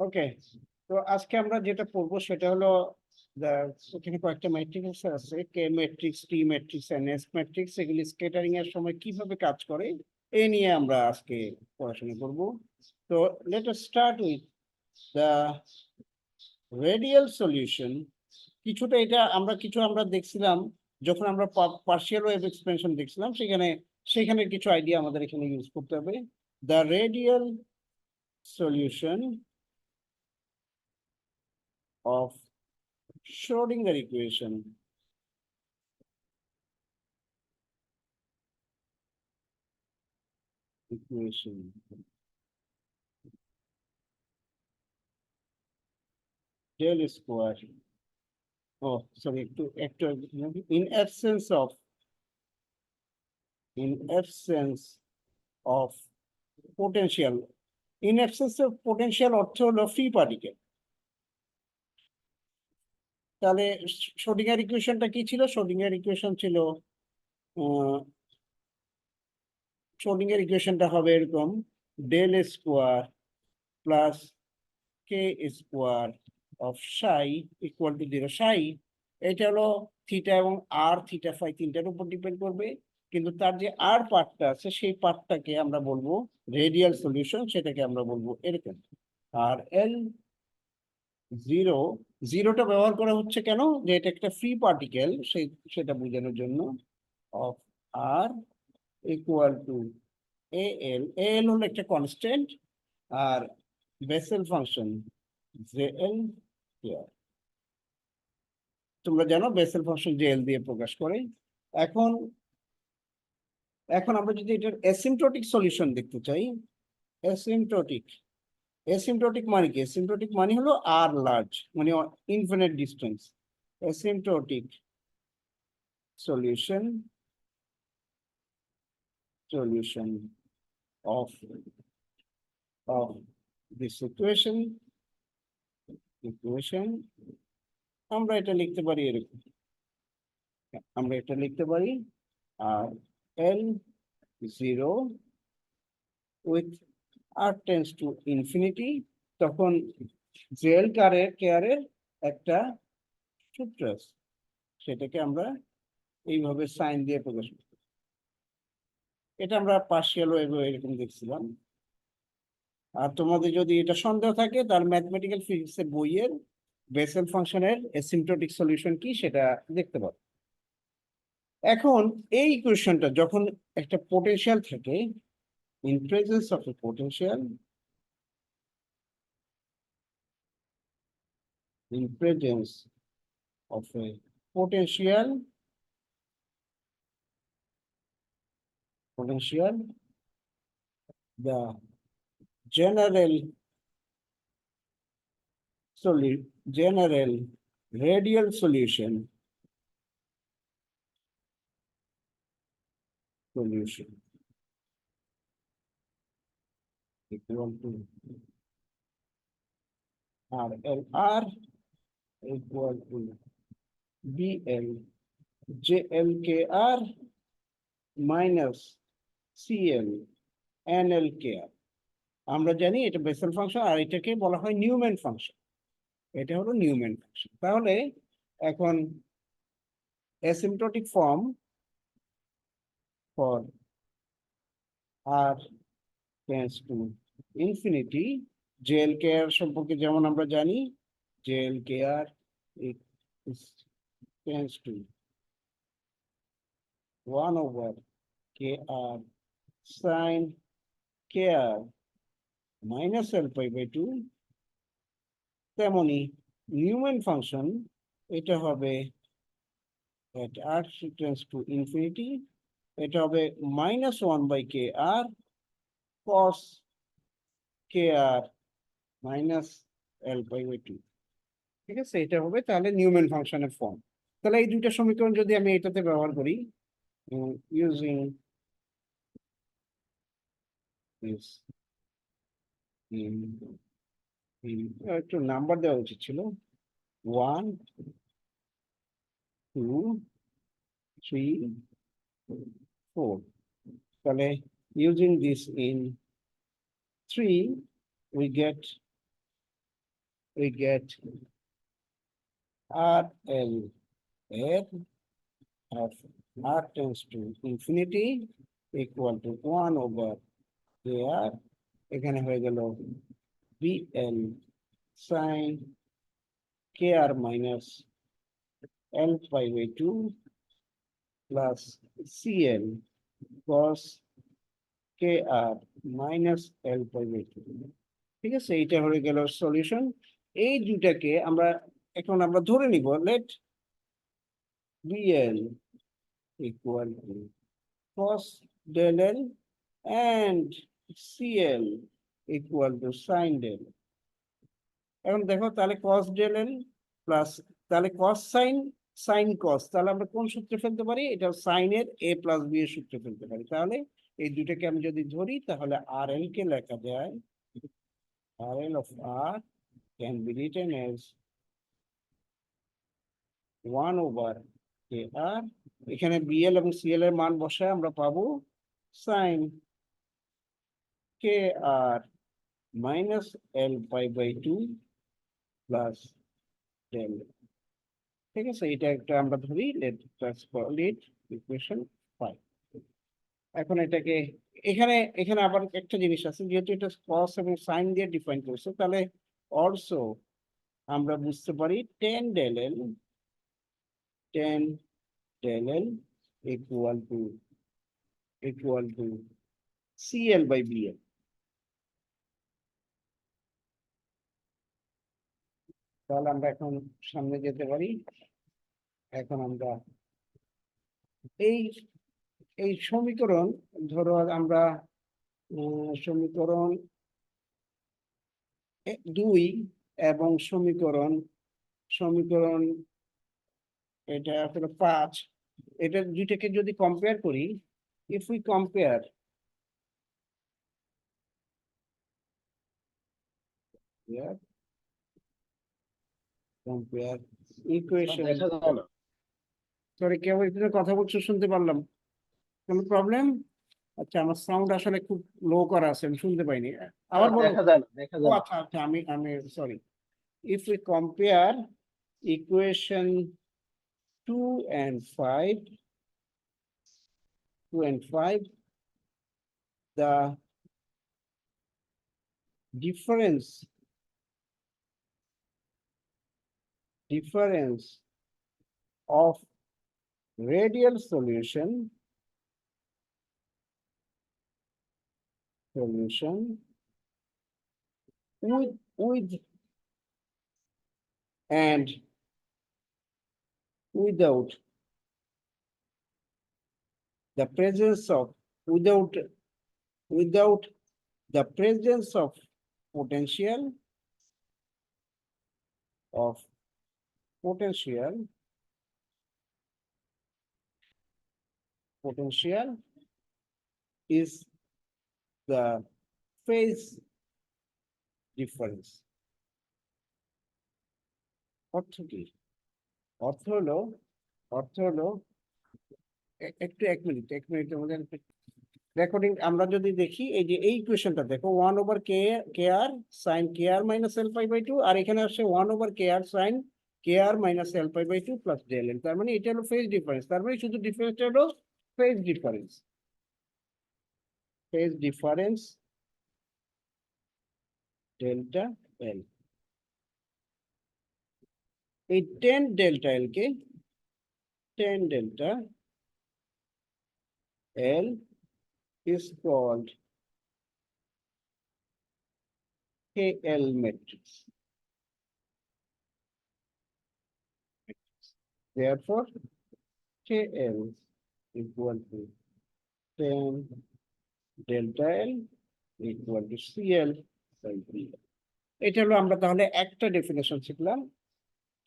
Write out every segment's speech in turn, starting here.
ওকে, তো আজকে আমরা যেটা পড়বো সেটা হলো এখানে কয়েকটা ম্যাট্রিক্স আছে, কে matrix, T matrix, S matrix, এগুলি স্ক্যাটারিং এর সময় কিভাবে কাজ করে এই নিয়ে আমরা আজকে পড়াশোনা করব। তো let us start with the radial solution. কিছুটা এটা আমরা দেখছিলাম যখন আমরা পার্শিয়াল ওয়েভ এক্সপেনশন দেখছিলাম, সেখানে কিছু আইডিয়া আমাদের এখানে ইউজ করতে হবে। The radial solution of Schrodinger equation del square, oh sorry, একটু in absence of potential, in absence of potential অর্থ হলো ফ্রি পার্টিকেল। তাহলে শ্রোডিঙ্গার ইকুয়েশনটা কি ছিল? শ্রোডিঙ্গার ইকুয়েশন ছিল, শ্রোডিঙ্গার ইকুয়েশনটা হবে এরকম, del square plus k square of psi equal to 0। Psi এটা হলো থিটা এবং আর থিটা ফাই তিনটার উপর ডিপেন্ড করবে, কিন্তু তার যে আর পার্টটা আছে সেই পার্টটাকে আমরা বলবো রেডিয়াল সলিউশন, সেটাকে আমরা বলবো এরকম। আর এল জিরো, জিরোটা ব্যবহার করা হচ্ছে কেন? যে এটা একটা ফ্রি পার্টিকেল, সেটা বোঝানোর জন্য। অফ আর ইকুয়াল টু এ এল, এ এল হলো একটা কনস্ট্যান্ট, আর বেসেল ফাংশন জে এল, তোমরা জানো বেসেল ফাংশন জে এল দিয়ে প্রকাশ করে। এখন এখন আমরা যদি এটার অ্যাসিম্পটোটিক সলিউশন দেখতে চাই, অ্যাসিম্পটোটিক, অ্যাসিম্পটোটিক মানে কি? অ্যাসিম্পটোটিক মানে হলো আর লার্জ, মানে infinite distance. Asymptotic solution, solution of of this equation, equation আমরা এটা লিখতে পারি এরকম, আমরা এটা লিখতে পারি R L zero with R tends to infinity, তখন জেল কেয়ারের একটা সূত্র আছে, সেটাকে আমরা এইভাবে সাইন দিয়ে প্রকাশ করি। এটা আমরা পার্শিয়াল ওয়েভ এরকম দেখছিলাম। আর তোমাদের যদি এটা সন্দেহ থাকে তাহলে ম্যাথমেটিক্যাল ফিজিক্সের বইয়ের বেসেল ফাংশনের অ্যাসিম্পটোটিক সলিউশন কি সেটা দেখতে পাবো। এখন এই ইকুয়েশনটা যখন একটা পোটেনশিয়াল থাকে, in presence of a potential, in presence of a potential, the general general radial solution equal to r l r equal to b l j l k r minus c l n l k r। আমরা জানি এটা Bessel function, আর এটাকে বলা হয় Neumann function. এটা হলো Neumann function. তাহলে এখন asymptotic form for R tends to infinity, J L K R সম্পর্কে যেমন আমরা জানি, J L K R tends to 1/kr sin kr minus l pi by 2, তেমনি নিউম্যান ফাংশন এটা হবে at r tends to infinity, এটা হবে -1/kr cos kr minus l pi by 2। ঠিক আছে, এটা হবে তাহলে নিউম্যান ফাংশনের ফর্ম। তাহলে এই দুইটা সমীকরণ যদি আমি এটাতে ব্যবহার করি, ইউজিং দিস, একটু নাম্বার দেওয়া উচিত ছিল, 1 2 3 4। তাহলে using this in 3 we get we get RL F of R tends to infinity equal to 1 over KR, এখানে হয়ে গেল BL sin KR minus L pi by 2 plus CL cos KR minus L pi by 2. ঠিক আছে, এইটা হয়ে গেল solution. এই দুটাকে এখন আমরা ধরে নিব, late BL equal to cos del L and CL equal to sin del L. এখন দেখো তাহলে cos del L প্লাস তাহলে cos sin sin cos, তাহলে আমরা কোন সূত্রে ফেলতে পারি? এটা sin এর a প্লাস b এর সূত্রে ফেলতে পারি। তাহলে এই দুটাকে আমি যদি ধরি তাহলে RL কে লেখা যায়, RL of R can be written as 1 over KR, এখানে BL এবং CL এর মান বসায় আমরা পাবো sin KR minus L pi by 2 plus del L। ঠিক আছে, এটা একটা আমরা ধরি, let's call it equation 5। এখন এটাকে এখানে আবার একটা জিনিস আছে, যেহেতু এটা cos এবং sin দিয়ে ডিফাইন করছে, তাহলে অলসো আমরা বুঝতে পারি tan del L equal to CL by BL। তাহলে আমরা এখন সামনে যেতে পারি। এখন আমরা এই এই সমীকরণ, ধরো আমরা সমীকরণ 2 এবং সমীকরণ এটা আসলে 5, এটা দুইটাকে যদি কম্পেয়ার করি, if we compare equation, sorry কেউ এখানে কথা বলছো শুনতে পারলাম, কোনো প্রবলেম? আচ্ছা, আমার সাউন্ড আসলে খুব লো করা আছে, আমি শুনতে পাইনি, আবার বলো। ও আচ্ছা আচ্ছা, আমি sorry. If we compare equation 2 and 5, the difference of radial solution with and without the presence of without the presence of potential is the phase difference। অর্থ কি? অর্থ হলো একটু এক মিনিটের মধ্যে রেকর্ডিং আমরা যদি দেখি, এই যে এই ইকুয়েশনটা দেখো, 1 over KR sin KR minus L pi by 2, আর এখানে আসছে 1 over KR sin KR minus L pi by 2 plus del L। তার মানে এটা হলো ফেজ ডিফারেন্স, তার মানে শুধু ডিফারেন্সটা হলো ফেজ ডিফারেন্স ডেল্টা L। এই tan delta L K tan delta L is called KL matrix। Therefore, KL equal to tan delta L equal to CL by BL। এটা হলো আমরা তাহলে একটা ডেফিনেশন শিখলাম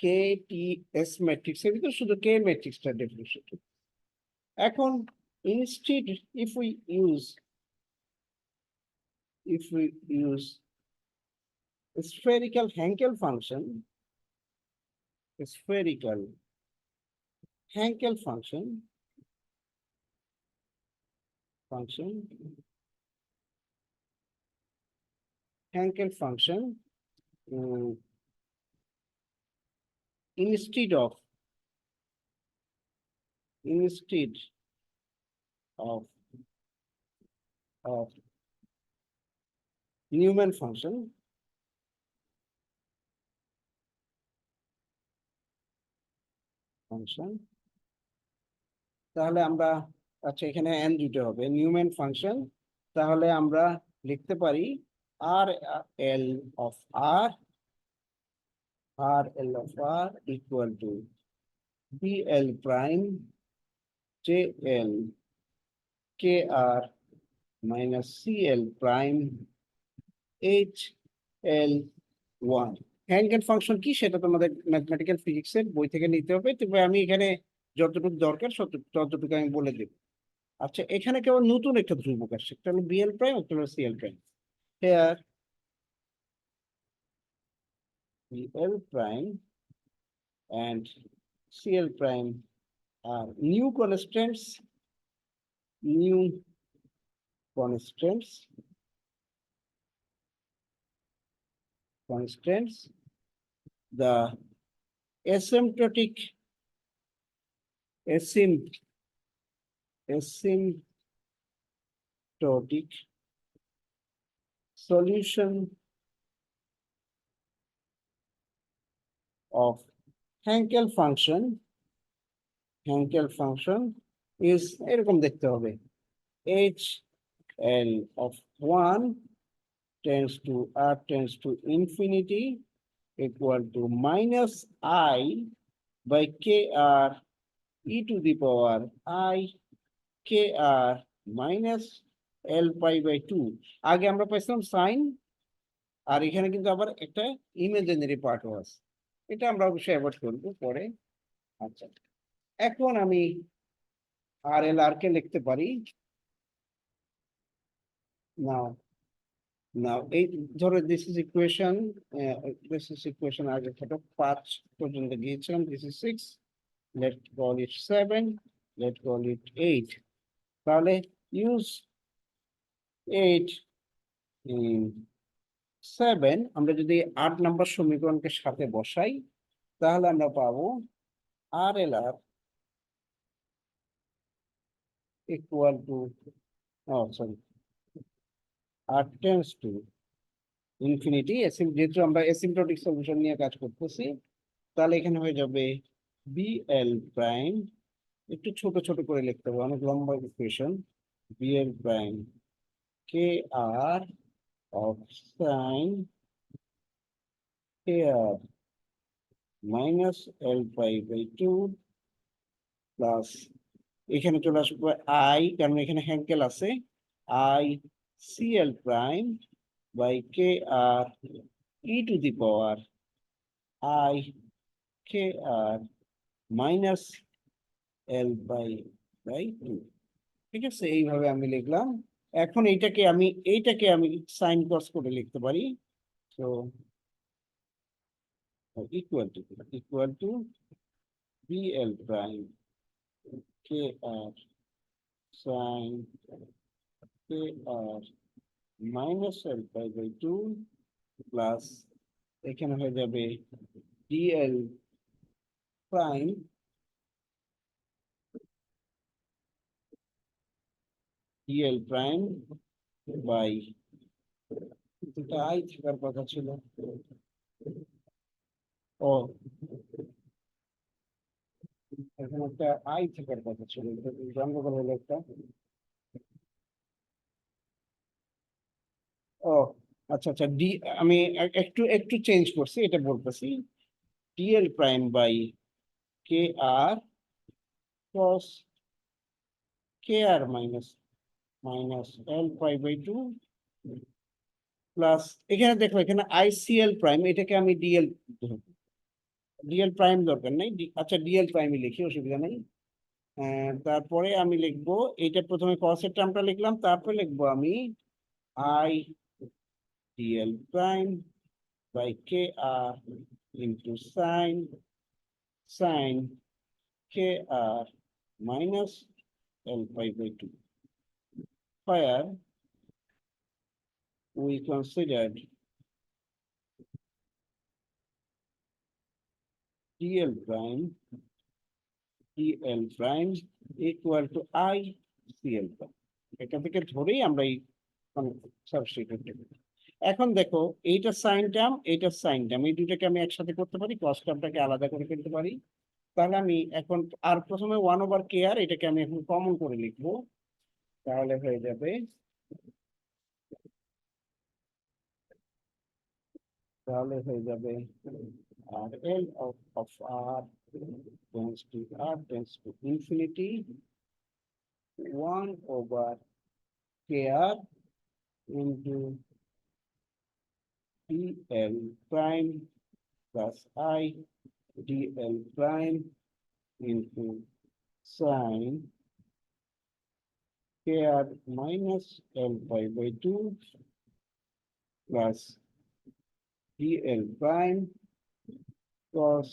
KTS ম্যাট্রিক্সের ভিতরে, শুধু K ম্যাট্রিক্সটা ডেফিনেশন। এখন instead if we use a spherical Hankel function, Hankel function instead of of Newman function, তাহলে আমরা, আচ্ছা এখানে n দুটো হবে নিউম্যান ফাংশন, তাহলে আমরা লিখতে পারি R L of R equal to B L prime J L K R minus C L prime H L one. Hankel function কি সেটা তোমাদের ম্যাথমেটিক্যাল ফিজিক্সের বই থেকে নিতে হবে, তবে আমি এখানে যতটুকু দরকার ততটুকু আমি বলে দেব। আচ্ছা এখানে কেবল নতুন একটা ধ্রুবক আসছে, একটা হলো বিএল প্রাইম, একটা হলো CL prime. Here BL prime and CL prime are new constants, the asymptotic solution of Hankel function is এরকম দেখতে হবে, h l of 1 tends to infinity equal to minus I by kr e to the power I kr minus l pi by 2। আগে আমরা পাইছিলাম sign, আর এখানে কিন্তু আবার একটা ইমাজিনারি পার্টও আছে, এটা আমরা অবশ্যই অ্যাভয়েড করবো পরে। আচ্ছা এখন আমি আর এল আর কে লিখতে পারি, নাও এই ধরো দিস ইজ ইকুয়েশন আগে ছোট 5 পর্যন্ত গিয়েছিলাম, this is 6, let call it 7, let call it 8। তাহলে ইউজ 8 7, আমরা যদি 8 নম্বর সমীকরণকে সাথে বসাই তাহলে আমরা পাবো R L R equal to, sorry, R tends to infinity, যেহেতু আমরা অ্যাসিম্পটোটিক সলিউশন নিয়ে কাজ করতেছি, তাহলে এখানে হয়ে যাবে বিএল প্রাইম, একটু ছোট ছোট করে লিখতে হবে, অনেক লম্বা equation, BL prime k r of sine k R minus l pi by 2 plus, এখানে চলে আসবে আই, কারণ এখানে হ্যাঙ্কেল আছে, i c L prime by k r e to the power i k R minus l by 2। ঠিক আছে, এইভাবে আমি লিখলাম। এখন এইটাকে আমি সাইন কস করে লিখতে পারি, তো equal to BL prime k r sine k R minus l by 2 plus, এখানে হয়ে যাবে ডিএল প্রাইম বাই, এটা আই থাকার কথা ছিল, ও এখানে একটা আই থাকার কথা ছিল, গন্ডগোল হলো একটা। ও আচ্ছা আচ্ছা, আমি একটু একটু চেঞ্জ করছি, এটা বলতেছি DL prime by k r cross k R minus l pi by 2 plus, এখানে দেখো এখানে আইসিএল প্রাইম, এটাকে আমি ডিএল প্রাইম দরকার নেই, আচ্ছা ডিএল প্রাইমই লিখি, অসুবিধা নেই। তারপরে আমি লিখবো, এইটা প্রথমে কসের টার্মটা লিখলাম, তারপরে লিখবো আমি i DL prime by k r into sine k R minus l pi by 2, where we considered dl prime equal to I cl prime. এটা থেকে ধরেই আমরা এই সাবস্টিটিউট দেব। এখন দেখো এইটা সাইন টার্ম, এইটা সাইন টার্ম, এই দুটাকে আমি একসাথে করতে পারি, কস টার্মটাকে আলাদা করে ফেলতে পারি। তাহলে আমি এখন আর প্রথমে 1/k এটাকে আমি এখন কমন করে লিখবো, তাহলে হয়ে যাবে R L of R tends to infinity 1/kr into dl prime plus I dl prime into sin kr minus l pi by 2 plus dl prime cos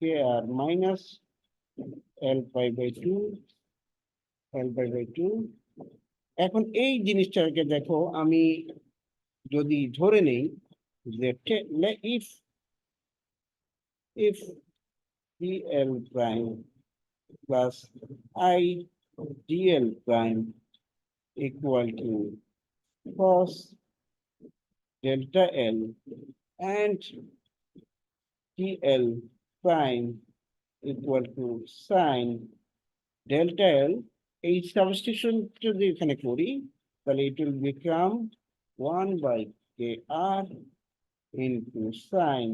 kr minus l pi by 2 এখন এই জিনিসটাকে দেখো, আমি যদি ধরে নেই যে if dl prime plus I dl prime equal to cos delta L and dl prime equal to sin delta L, এই সাবস্টিটিউশন যদি এখানে করি তাহলে it will become 1/kr into sin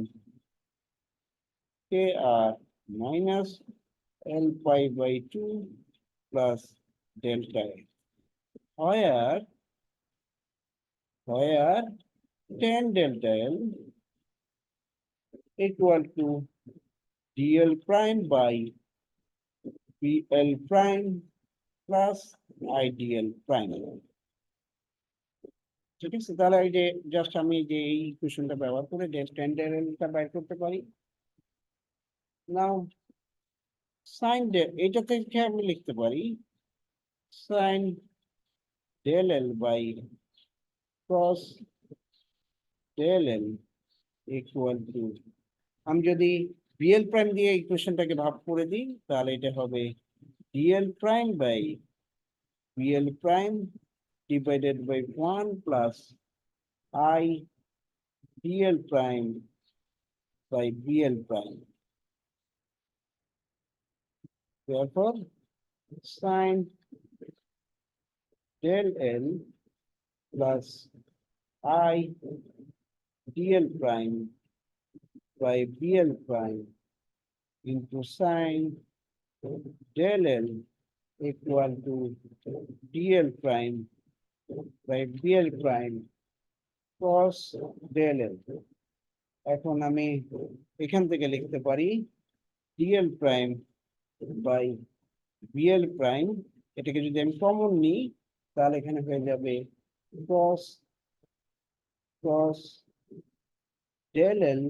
kr minus L pi by 2 plus delta L, where tan delta L equal to dl prime by bl prime plus idl prime. ঠিক আছে, তাহলে এই যে জাস্ট আমি যে এই ইকুয়েশনটা ব্যবহার করে tan del L টা বের করতে পারি। নাও sin del, এটা থেকে আমি লিখতে পারি sin del L by cos del L equal to, আমি যদি bl prime দিয়ে ইকুয়েশনটাকে ভাগ করে দিই তাহলে এটা হবে dl prime by bl prime divided by 1 plus I dl prime by bl prime. Therefore, sin del L plus I dl prime by bl prime into sin del L equal to dl prime by bl prime cos del L. এখন আমি এখান থেকে লিখতে পারি dl prime by bl prime, এটাকে যদি আমি common নিই তাহলে এখানে হয়ে যাবে cos del L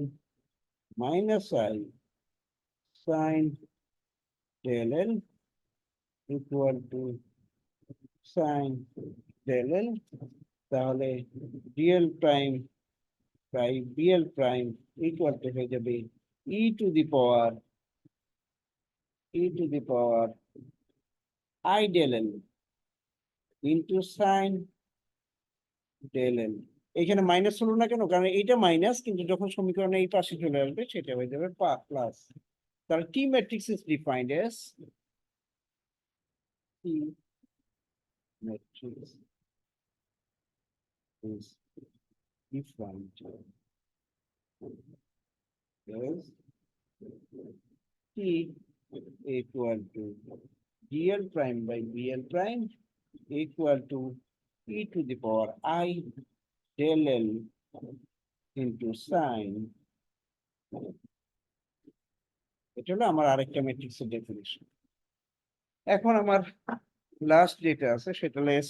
minus I sin del L equal to sin del L, তাহলে dl prime by bl prime equal to হয়ে যাবে e to the power I del L into sin del L। এখানে minus হলো না কেন, কারণ এইটা minus, কিন্তু যখন সমীকরণে এই পাশে চলে আসবে সেটা হয়ে যাবে প্লাস। তাহলে T matrix is defined as T matrix is defined as T equal to dl prime by bl prime equal to e to the power I del L into sin, এটা হলো আমার আরেকটা ম্যাট্রিক্সের ডেফিনিশন। এখন আমার last যেটা আছে সেটা হলো এস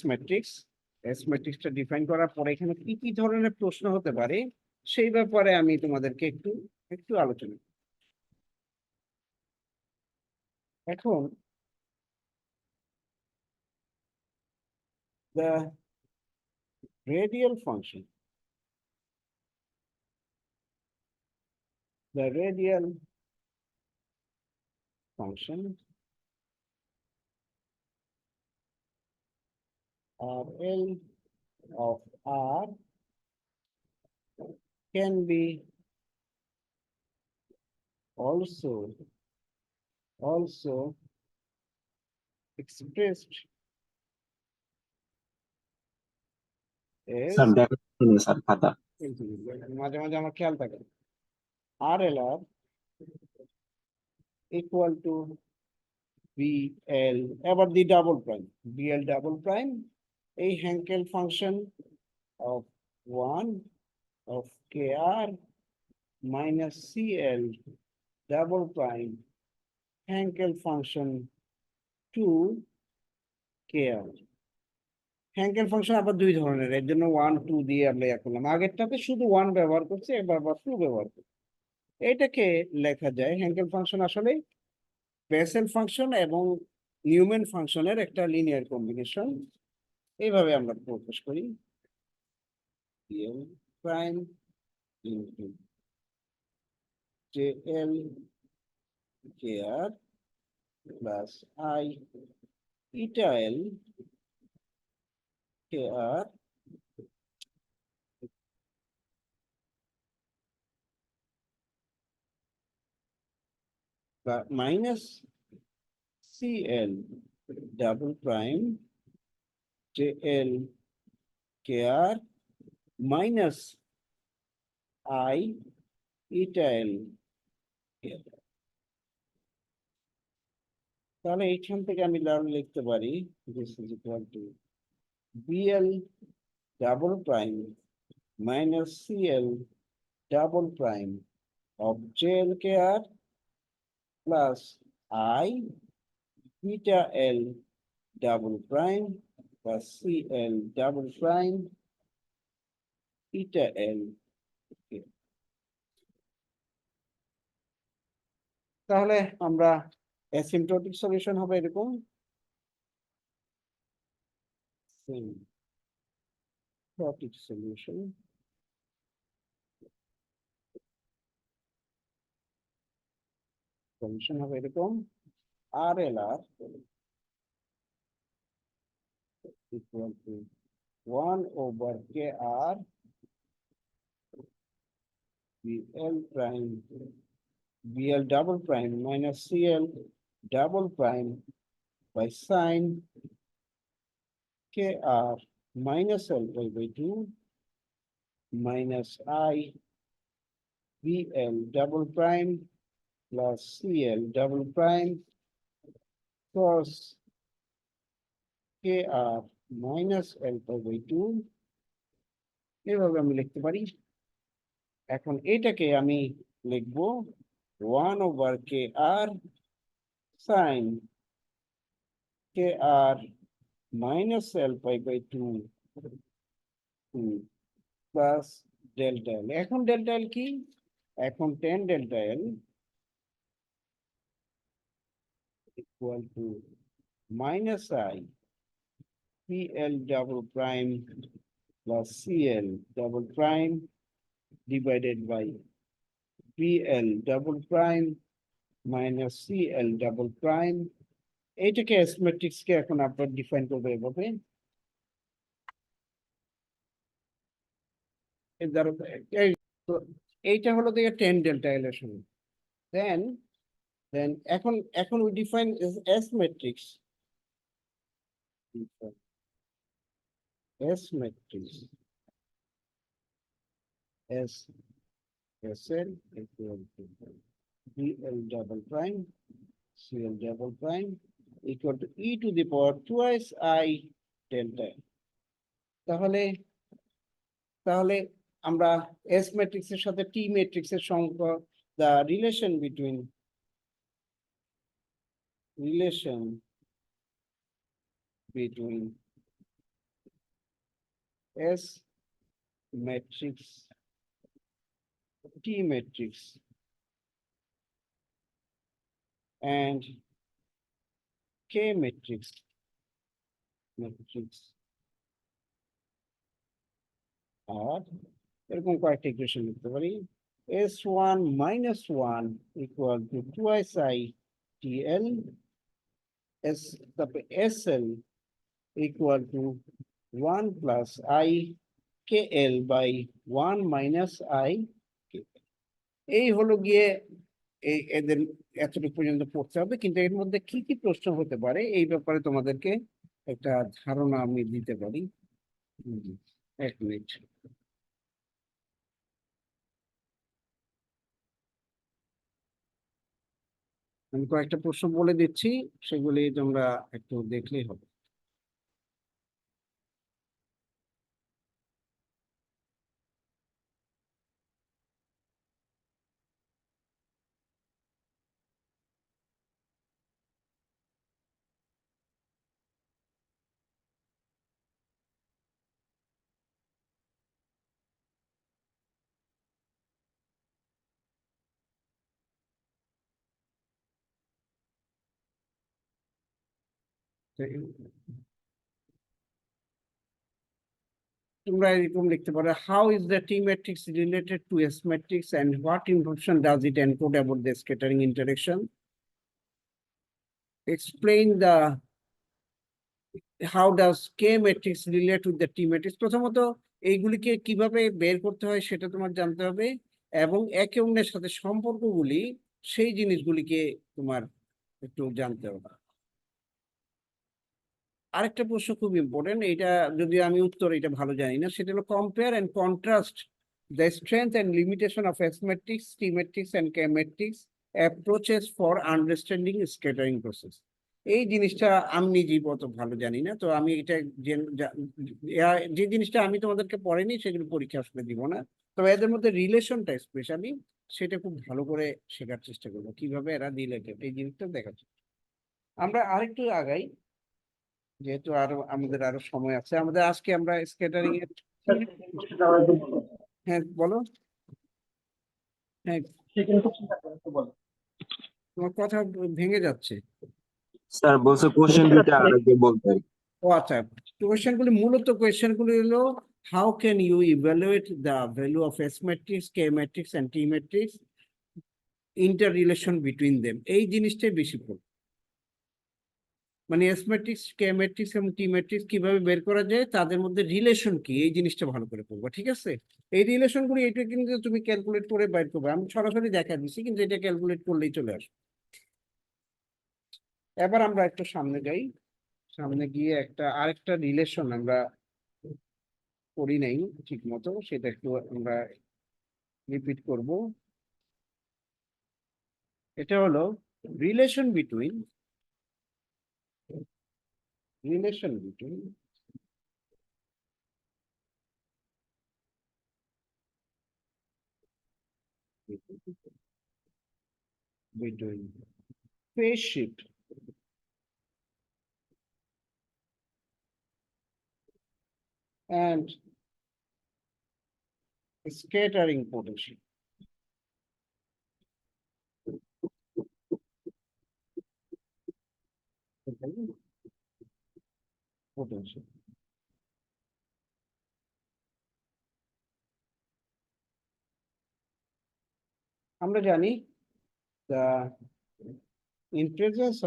ম্যাট্রিক্সটা ডিফাইন করার পরে এখানে কি কি ধরনের প্রশ্ন হতে পারে সেই ব্যাপারে আমি তোমাদেরকে একটু একটু আলোচনা করি। এখন the radial function the radial function RL of R can be also expressed as sir দেখা শুনুন স্যার খাতা মাঝে মাঝে আমার খেয়াল থাকে RLR equal to BL এবার the double prime BL double prime এই Hankel function of 1 of KR minus CL double prime Hankel function 2 KR Henckell function আবার দুই ধরনের এর জন্য 1 2 দিয়ে আমরা ইয়া করলাম আগেরটাতে শুধু 1 ব্যবহার করছি এবার আবার 2 ব্যবহার করছি এটাকে লেখা যায় হ্যাঙ্কেল ফাংশন আসলে বেসেল ফাংশন এবং নিউম্যান ফাংশনের একটা লিনিয়ার কম্বিনেশন এইভাবে আমরা প্রকাশ করি L prime into JL KR plus I eta L KR minus CL double prime JL KR minus I eta L KR তাহলে এইখান থেকে আমি লিখতে পারি this is equal to BL double prime minus CL double prime of JLKR plus I beta L double prime plus CL double prime eta L. তাহলে আমরা asymptotic solution হবে এরকম asymptotic solution সলিউশন হবে এরকম RLR equal to 1 over KR BL prime BL double prime minus CL double prime by sine KR minus L by 2 minus I BL double prime plus CL double prime cos KR minus L by 2 এভাবে আমি লিখতে পারি এখন এটাকে আমি লিখব 1 over KR sin KR minus L pi by 2 plus delta L এখন delta L কি এখন tan delta L equal to minus I PL double prime plus CL double prime divided by PL double prime minus CL double prime এইটাকে S matrix কে এখন আপনারা define করবে এভাবে এইটা হলো দিকে 10 ডেল্টা এল এর সমান দেন এখন we define S matrix S matrix S SL equal to BL double prime CL double prime equal to e to the power twice I delta তাহলে তাহলে আমরা S matrix এর সাথে T matrix এর সংখ্যা the relation between S matrix T matrix and K matrix আর এরকম কয়েকটা equation লিখতে পারি S1 minus 1 equal to twice I TL SL equal to 1 plus I KL by 1 minus I KL. এই হলো গিয়ে এদের এতটুকু পর্যন্ত পড়তে হবে, কিন্তু এর মধ্যে কি কি প্রশ্ন হতে পারে এই ব্যাপারে তোমাদেরকে একটা ধারণা আমি দিতে পারি। এক মিনিট। আমি কয়েকটা প্রশ্ন বলে দিচ্ছি, সেগুলি তোমরা একটু দেখলেই হবে। তোমরা এরকম লিখতে পারো, how is the T matrix related to S matrix and what information does it encode about the scattering interaction, explain the how does K matrix relate with the T matrix. প্রথমত এইগুলিকে কিভাবে বের করতে হয় সেটা তোমার জানতে হবে, এবং একে অন্যের সাথে সম্পর্কগুলি সেই জিনিসগুলিকে তোমার একটু জানতে হবে। আরেকটা প্রশ্ন খুব ইম্পর্টেন্ট, এটা যদি আমি উত্তর এটা ভালো জানি না, সেটা হলো compare and contrast the strength and limitation of S matrix, T matrix and K matrix approaches for understanding scattering process. এই জিনিসটা আমি নিজেই অত ভালো জানি না, তো আমি এটা যে জিনিসটা আমি তোমাদেরকে পড়েনি সেগুলো পরীক্ষা আসলে দিব না, তবে এদের মধ্যে রিলেশনটা স্পেশালি সেটা খুব ভালো করে শেখার চেষ্টা করবো, কিভাবে এরা রিলেটেড এই জিনিসটা দেখাচ্ছে। আমরা আরেকটু আগাই, যেহেতু আরো আমাদের আরো সময় আছে। আমাদের আজকে আমরা স্ক্যাটারিং এর, হ্যাঁ বলো। হ্যাঁ, তোমার কথা ভেঙে যাচ্ছে। স্যার বলছে কোশ্চেন দুইটা আরেকবার বলতে। ও আচ্ছা, কোয়েশ্চেন গুলি হলো, how can you evaluate the value of S matrix, K matrix and T matrix, interrelation between them, এই জিনিসটাই বেশি পড়বে। মানে এস ম্যাট্রিক্স, কে ম্যাট্রিক্স এবং টি ম্যাট্রিক্স কিভাবে বের করা যায়, তাদের মধ্যে রিলেশন কি, এই জিনিসটা ভালো করে পড়বো, ঠিক আছে? এই রিলেশন গুলি এটা কিন্তু তুমি ক্যালকুলেট করে বের করবে, আমি সরাসরি দেখা দিচ্ছি, কিন্তু এটা ক্যালকুলেট করলেই চলে আসবে। এবার আমরা একটু সামনে যাই, সামনে গিয়ে আরেকটা রিলেশন আমরা করি নাই ঠিক মতো, সেটা একটু আমরা রিপিট করব। এটা হলো relation between relation between between phase shift and scattering potential. Potential. আমরা জানি the in presence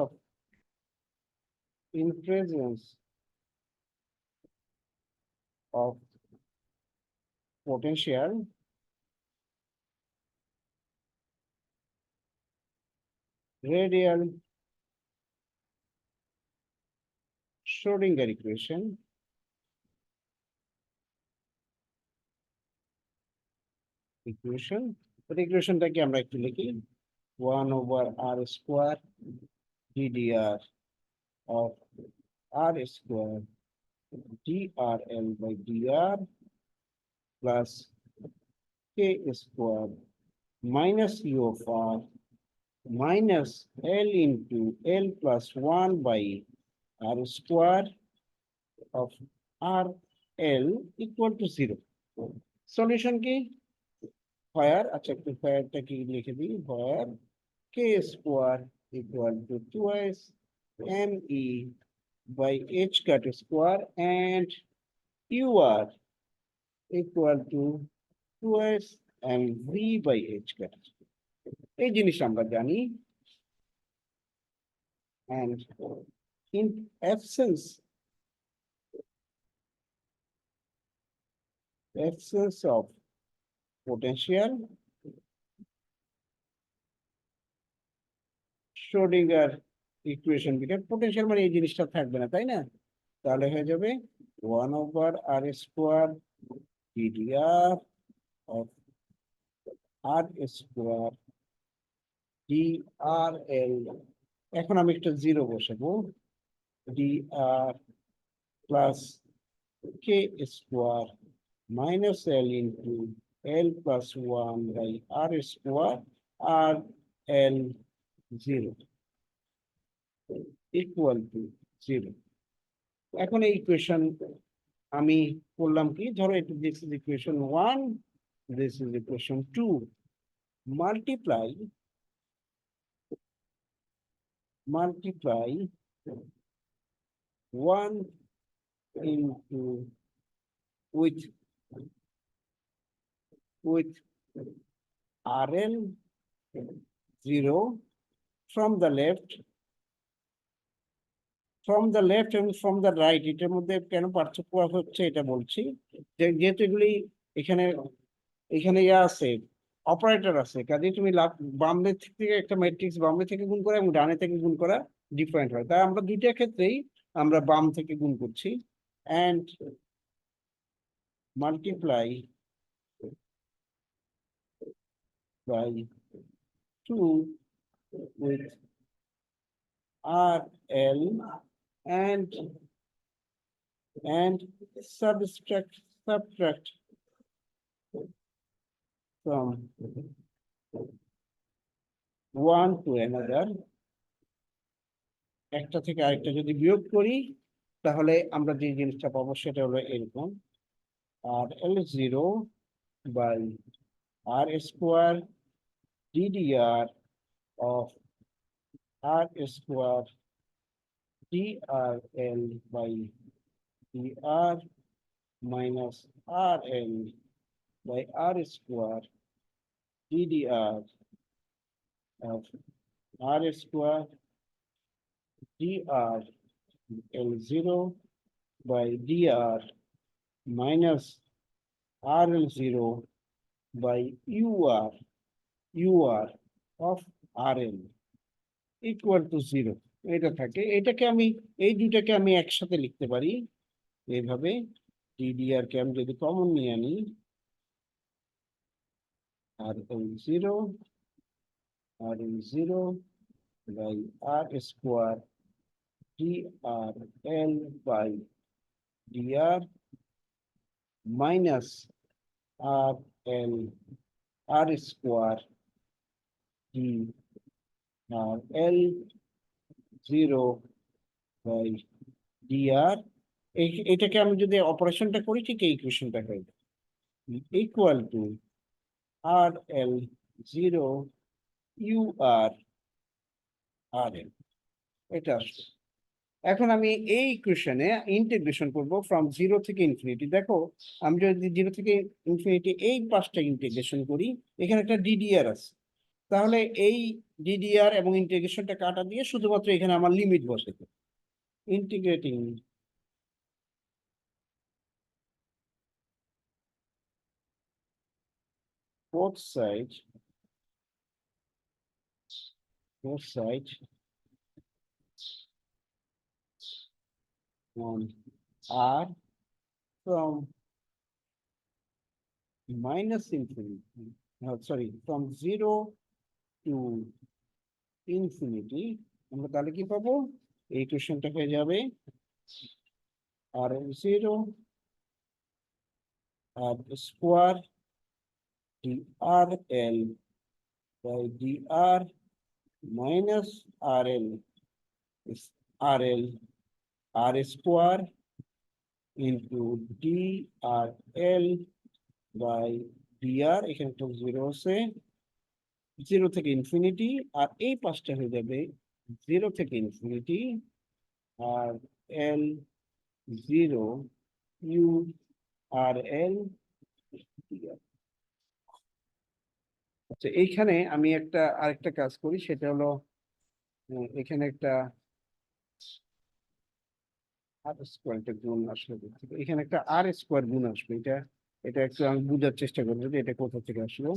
of potential, radial Schrodinger equation ইকুয়েশনটাকে আমরা একটু লিখি, 1/r² ddr of r² drl by dr plus k² minus u of r minus l into l plus 1 by r² of rl equal to 0. Solution কি? where, আচ্ছা একটু whereটা কি লিখে দিই, where k² equal to 2s me by h² and ur equal to 2s and v by h cat এই জিনিস আমরা জানি and in absence of potential Schrodinger equation because potential মানে এই জিনিসটা থাকবে না তাই না তাহলে হয়ে যাবে 1/r² ddr of r² drl এখন আমি একটা জিরো বসাবো dr plus k² minus l into l plus 1 by r² r l 0 equal to 0 এখন এই ইকুয়েশন আমি করলাম কি ধরো এটা this is equation 1 this is equation 2 multiply 1 into with RL 0 from the left and from the right এটার মধ্যে কেন পার্থক্য হচ্ছে এটা বলছি যেহেতু এগুলি এখানে ইয়া আছে অপারেটর আছে কাজে তুমি বাম দিক থেকে একটা ম্যাট্রিক্স বাম দিক থেকে গুণ করা এবং ডানে থেকে গুণ করা ডিফারেন্ট হয় তাই আমরা দুইটা ক্ষেত্রেই আমরা বাম থেকে গুণ করছি and multiply by 2 with RL and subtract from one to another একটা থেকে আরেকটা যদি বিয়োগ করি তাহলে আমরা যে জিনিসটা পাবো সেটা হলো এরকম RL0 by r² ddr of r² drl by dr minus rl by r² ddr of r² dr l0 by dr minus rl0 by ur of rl equal to 0 এটা থাকে এটাকে আমি এই দুটাকে আমি একসাথে লিখতে পারি এইভাবে ddr কে আমি যদি কমন নিয়ে আনি rl0 by r² drl by dr minus rl r² drl0 by dr এটাকে আমি যদি অপারেশনটা করি ঠিক এই ইকুয়েশনটা হয় equal to rl0 ur rl এটা আসছে এখন আমি এই ইকুয়েশনে ইন্টিগ্রেশন করব ফ্রম 0 থেকে ইনফিনিটি দেখো আমি যদি 0 থেকে ইনফিনিটি এই পাঁচটা ইন্টিগ্রেশন করি এখানে একটা ডিডিআর আছে তাহলে এই ডিডিআর এবং ইন্টিগ্রেশনটা কাটা দিয়ে শুধুমাত্র এখানে আমার লিমিট বসাতে integrating both sides on r from minus infinity from 0 to infinity আমরা তাহলে কি পাবো এই ইকুয়েশনটা হয়ে যাবে rl0 r² drl by dr minus rl r² into drl by dr এখানে তো 0 আছে 0 থেকে ইনফিনিটি আর এই পাঁচটা হয়ে যাবে 0 থেকে ইনফিনিটি আর l0 u rl আচ্ছা, এইখানে আমি আরেকটা কাজ করি, সেটা হলো এখানে একটা আর স্কোয়ারটা গুণ আসলে কোথা থেকে? এখানে একটা আর স্কোয়ার গুণ আসবে, এটা একটু আমি বোঝার চেষ্টা করবো যে এটা কোথা থেকে আসলো।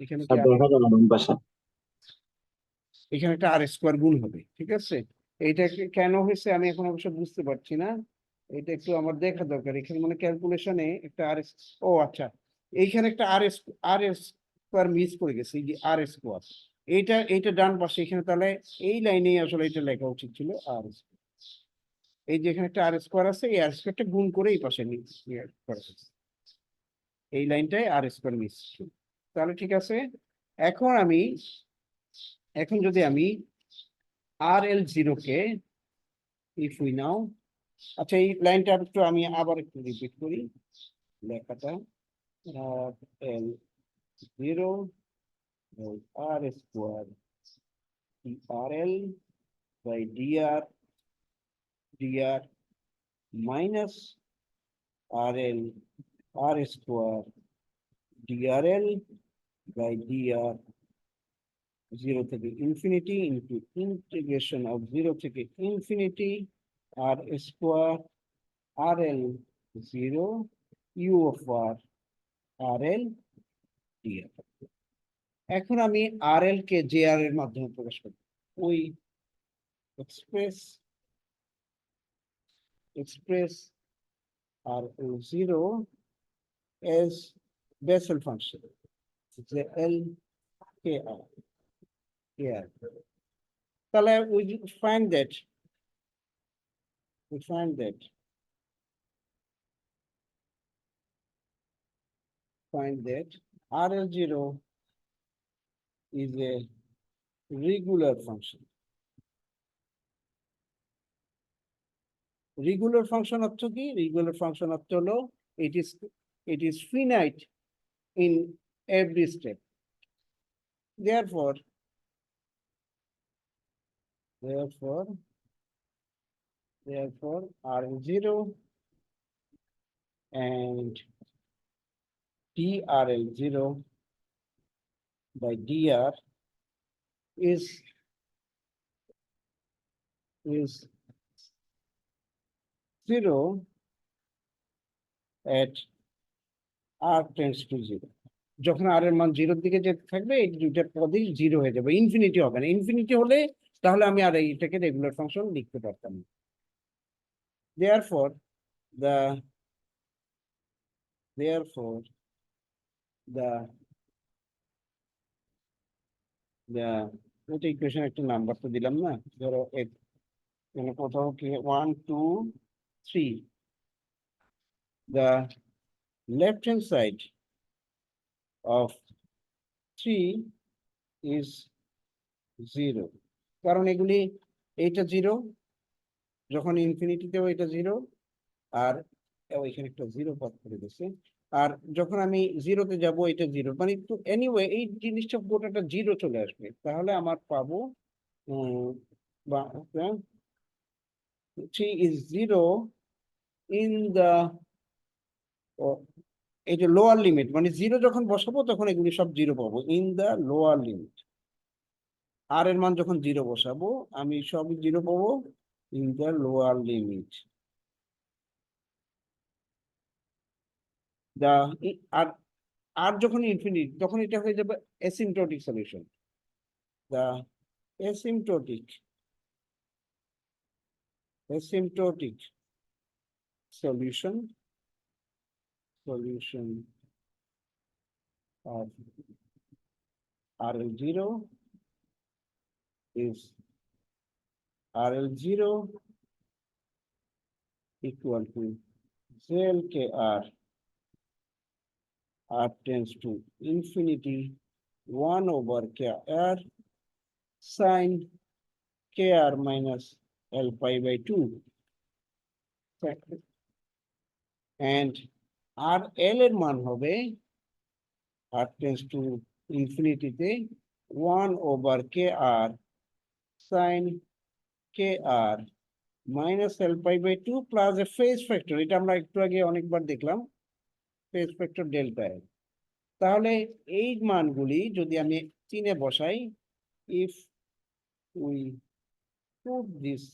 এখানে কি স্যার দেখা যায় না বাম পাশে। এখানে একটা আর স্কোয়ার গুণ হবে, ঠিক আছে। এইটা কেন হয়েছে আমি এখন অবশ্য বুঝতে পারছি না, এটা একটু আমার দেখা দরকার। এখানে মানে ক্যালকুলেশনে একটা ও আচ্ছা, এইখানে একটা আর স্কোয়ার মিস করে গেছে, এই যে আর স্কোয়ার, এইটা ডান পাশে এখানে, তাহলে এই লাইনেই আসলে এটা লেখা উচিত ছিল আর। এই যে এখানে একটা আর স্কোয়ার আছে, এই আর স্কোয়ারটা গুণ করে এই পাশে নিয়ে করা হয়েছে। এই লাইনটায় আর স্কোয়ার মিস, তাহলে ঠিক আছে। এখন এখন যদি আমি আর এল জিরো কে ইফ উই নাও, আচ্ছা এই লাইনটা একটু আমি আবার একটু রিপিট করি লেখাটা। L zero r square r l by DR minus r L r square DRL by DR 0 থেকে ইনফিনিটি ইন্টু ইন্টিগ্রেশন অফ 0 থেকে infinity r square r l 0 u of r l DR. এখন আমি R এল K J R এর মাধ্যমে প্রকাশ করব। ওই express আর l 0 S Bessel function, যে এল K আর তাহলে we find that we find that RL0 is a regular function. Regular function অর্থ কি? Regular function অর্থ হলো it is finite in every step. Therefore RL0 and DRL0 by DR is 0 at R tends to 0. যখন আর এর মান 0-র দিকে যেতে থাকবে, এই দুইটা পদই 0 হয়ে যাবে, ইনফিনিটি হবে না। ইনফিনিটি হলে তাহলে আমি আর এইটাকে রেগুলার ফাংশন লিখতে পারতাম। Therefore the এটা ইকুয়েশন একটা নাম্বার তো দিলাম না, ধরো এখানে কোথাও কি 1 2 3, the left hand side of 3 is 0, কারণ এগুলি এইটা 0, যখন ইনফিনিটিতেও এটা 0, আর এখানে একটা 0 পদ করে দিচ্ছে, আর যখন আমি 0-তে যাব এটা 0, মানে একটু এনিওয়ে এই জিনিসটা গোটাটা 0 চলে আসবে, তাহলে আমার পাবো বা 3 is 0 in the এটা লোয়ার লিমিট, মানে 0 যখন বসাবো তখন এগুলি সব 0 পাবো ইন দা লোয়ার লিমিট। আর এর মান যখন 0 বসাবো আমি সব 0 পাবো ইন দা লোয়ার লিমিট। আর আর যখন ইনফিনিটি তখন এটা হয়ে যাবে asymptotic solution. The asymptotic solution of RL0 is RL0 equal to ZLKR R tends to infinity 1 over KR sin KR minus L pi by 2, and RL এর মান হবে R tends to infinity তে 1 over KR sin KR minus L pi by 2 plus a phase factor, এটা আমরা একটু আগে অনেকবার দেখলাম, phase factor delta L, তাহলে এই মানগুলি যদি আমি 3-এ বসাই, if we put these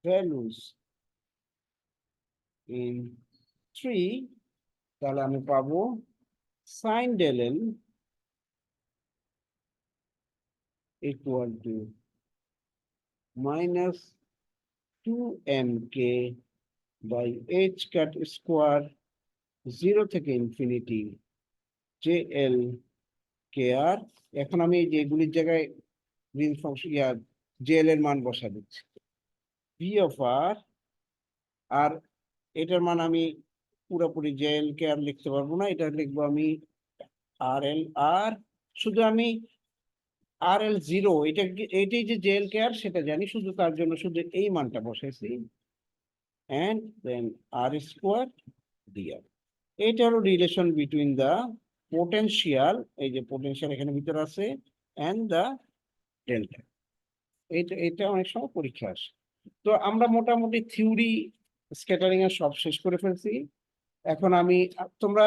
values in 3, তাহলে আমি পাবো sin del L equal to minus 2mk by h cut square 0 থেকে ইনফিনিটি jl kr। এখন আমি এই যে এগুলির জায়গায় গ্রিন ফাংশন jl এর মান বসা দিচ্ছি, v of r। আর এটার মান আমি পুরোপুরি jl কে আর লিখতে পারবো না, এটা লিখবো আমি rl r। শুধু আমি RL0 এটাই যে জেল কেয়ার সেটা জানি, শুধু তার জন্য শুধু এই মানটা বসাইছি, and then r square dr। এটা হলো রিলেশন বিটুইন দা পোটেনশিয়াল, এই যে পোটেনশিয়াল এখানে ভিতরে আছে, and the ডেল্টা। এটা অনেক সময় পরীক্ষা আসে। তো আমরা মোটামুটি থিওরি স্ক্যাটারিং এর সব শেষ করে ফেলছি। এখন আমি তোমরা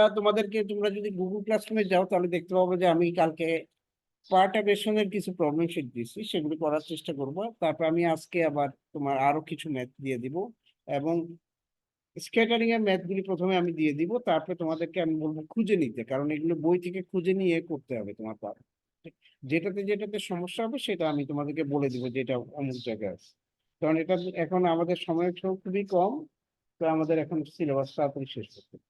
যদি গুগল ক্লাসরুমে যাও তাহলে দেখতে পাবো যে আমি কালকে পার্টাবেশনের কিছু প্রবলেম শিট দিচ্ছি, সেগুলো করার চেষ্টা করব। তারপর আমি আজকে আবার তোমার আরো কিছু ম্যাথ দিয়ে দিব, এবং স্ক্যাটারিং এর ম্যাথগুলি প্রথমে আমি দিয়ে দিব, তারপরে তোমাদেরকে আমি বলবো খুঁজে নিতে, কারণ এগুলো বই থেকে খুঁজে নিয়ে করতে হবে তোমার পারে। যেটাতে সমস্যা হবে সেটা আমি তোমাদেরকে বলে দিব যেটা অমুক জায়গায় আছে, কারণ এটা এখন আমাদের সময় খুবই কম, তো আমাদের এখন সিলেবাস তাড়াতাড়ি শেষ করতে হবে।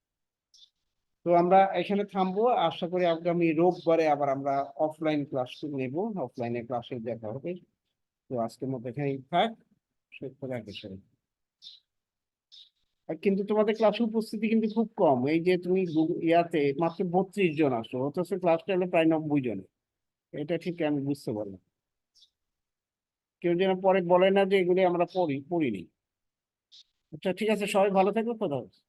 তো আমরা এখানে থামবো, আশা করি আগামী রোববারে আবার আমরা অফলাইন ক্লাস নেব, অফলাইনে ক্লাসে দেখা হবে। তো আজকের মতো এখানেই থাক, কিন্তু তোমাদের ক্লাসে উপস্থিতি কিন্তু খুব কম, এই যে তুমি ইয়াতে মাত্র 32 জন আসো, অথচ ক্লাসটা হলো প্রায় 90 জন। এটা ঠিক আমি বুঝতে পারলাম, কেউ যেন পরে বলে না যে এগুলি আমরা পড়িনি। আচ্ছা ঠিক আছে, সবাই ভালো থাকো, কথা হচ্ছে।